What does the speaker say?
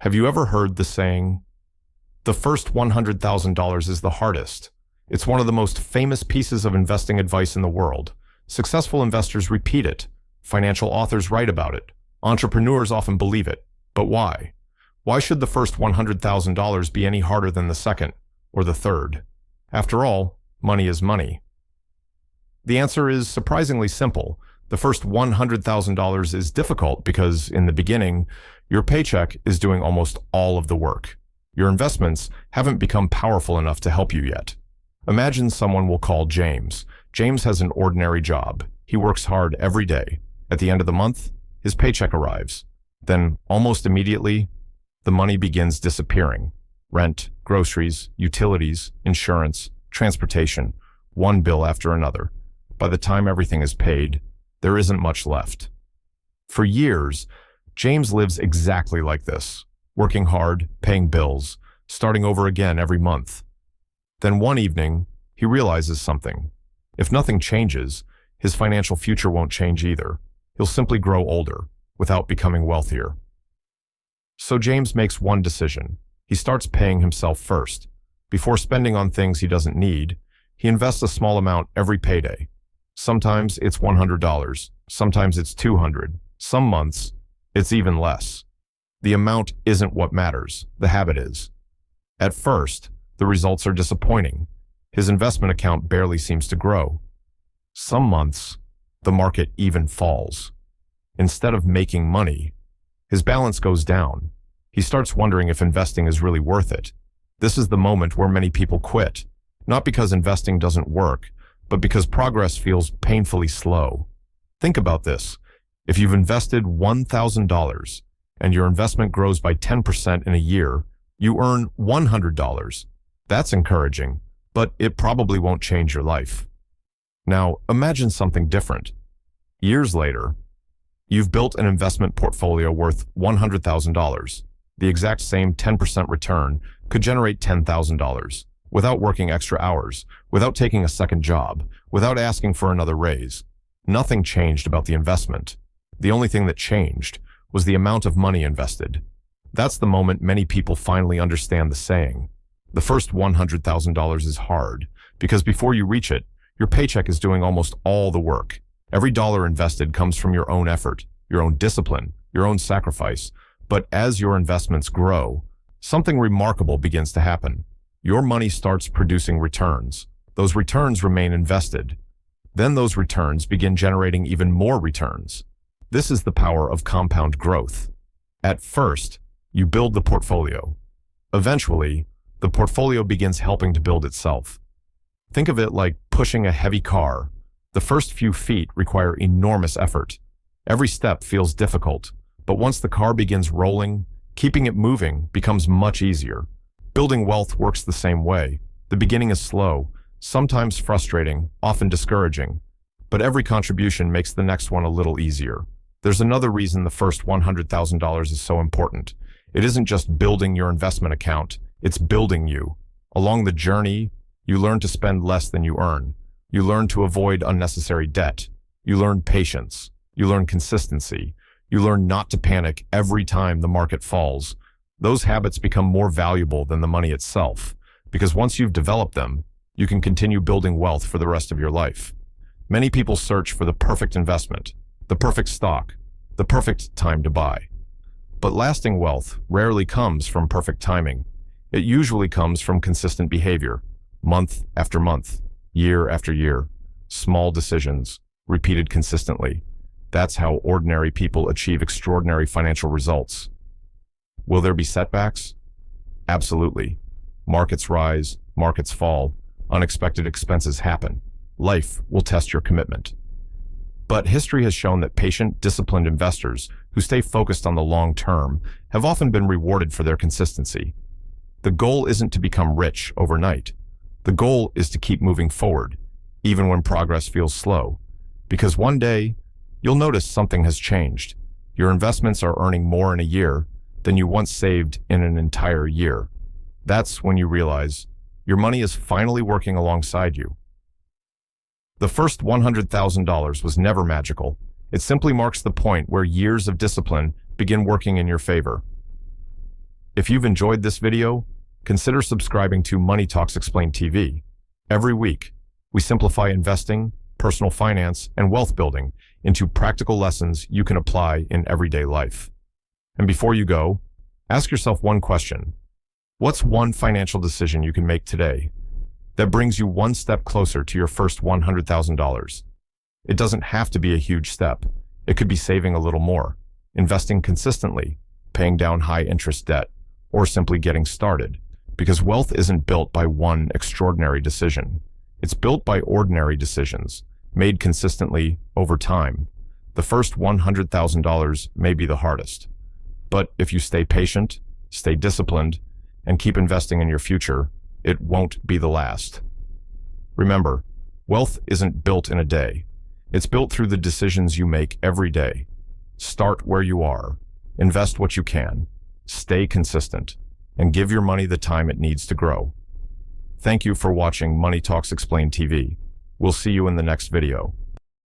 Have you ever heard the saying, the first $100,000 is the hardest? It's one of the most famous pieces of investing advice in the world. Successful investors repeat it. Financial authors write about it. Entrepreneurs often believe it. But why? Why should the first $100,000 be any harder than the second or the third? After all, money is money. The answer is surprisingly simple. The first $100,000 is difficult because, in the beginning, your paycheck is doing almost all of the work. Your investments haven't become powerful enough to help you yet. Imagine someone we'll call James. James has an ordinary job. He works hard every day. At the end of the month, his paycheck arrives. Then, almost immediately, the money begins disappearing. Rent, groceries, utilities, insurance, transportation, one bill after another. By the time everything is paid, there isn't much left. For years, James lives exactly like this, working hard, paying bills, starting over again every month. Then one evening, he realizes something. If nothing changes, his financial future won't change either. He'll simply grow older, without becoming wealthier. So James makes one decision. He starts paying himself first. Before spending on things he doesn't need, he invests a small amount every payday. Sometimes it's $100, sometimes it's $200, some months it's even less. The amount isn't what matters, the habit is. At first, the results are disappointing. His investment account barely seems to grow. Some months, the market even falls. Instead of making money, his balance goes down. He starts wondering if investing is really worth it. This is the moment where many people quit, not because investing doesn't work, but because progress feels painfully slow. Think about this. If you've invested $1,000 and your investment grows by 10% in a year, you earn $100. That's encouraging, but it probably won't change your life. Now, imagine something different. Years later, you've built an investment portfolio worth $100,000. The exact same 10% return could generate $10,000 without working extra hours, without taking a second job, without asking for another raise. Nothing changed about the investment. The only thing that changed was the amount of money invested. That's the moment many people finally understand the saying. The first $100,000 is hard, because before you reach it, your paycheck is doing almost all the work. Every dollar invested comes from your own effort, your own discipline, your own sacrifice. But as your investments grow, something remarkable begins to happen. Your money starts producing returns. Those returns remain invested. Then those returns begin generating even more returns. This is the power of compound growth. At first, you build the portfolio. Eventually, the portfolio begins helping to build itself. Think of it like pushing a heavy car. The first few feet require enormous effort. Every step feels difficult, but once the car begins rolling, keeping it moving becomes much easier. Building wealth works the same way. The beginning is slow, sometimes frustrating, often discouraging, but every contribution makes the next one a little easier. There's another reason the first $100,000 is so important. It isn't just building your investment account, it's building you. Along the journey, you learn to spend less than you earn. You learn to avoid unnecessary debt. You learn patience. You learn consistency. You learn not to panic every time the market falls. Those habits become more valuable than the money itself, because once you've developed them, you can continue building wealth for the rest of your life. Many people search for the perfect investment, the perfect stock, the perfect time to buy. But lasting wealth rarely comes from perfect timing. It usually comes from consistent behavior, month after month, year after year, small decisions, repeated consistently. That's how ordinary people achieve extraordinary financial results. Will there be setbacks? Absolutely. Markets rise, markets fall, unexpected expenses happen. Life will test your commitment. But history has shown that patient, disciplined investors who stay focused on the long term have often been rewarded for their consistency. The goal isn't to become rich overnight. The goal is to keep moving forward, even when progress feels slow. Because one day, you'll notice something has changed. Your investments are earning more in a year than you once saved in an entire year. That's when you realize your money is finally working alongside you. The first $100,000 was never magical. It simply marks the point where years of discipline begin working in your favor. If you've enjoyed this video, consider subscribing to Money Talks Explained TV. Every week, we simplify investing, personal finance, and wealth building into practical lessons you can apply in everyday life. And before you go, ask yourself one question. What's one financial decision you can make today that brings you one step closer to your first $100,000? It doesn't have to be a huge step. It could be saving a little more, investing consistently, paying down high-interest debt, or simply getting started. Because wealth isn't built by one extraordinary decision. It's built by ordinary decisions, made consistently over time. The first $100,000 may be the hardest. But if you stay patient, stay disciplined, and keep investing in your future, it won't be the last. Remember, wealth isn't built in a day. It's built through the decisions you make every day. Start where you are. Invest what you can. Stay consistent. And give your money the time it needs to grow. Thank you for watching Money Talks Explained TV. We'll see you in the next video.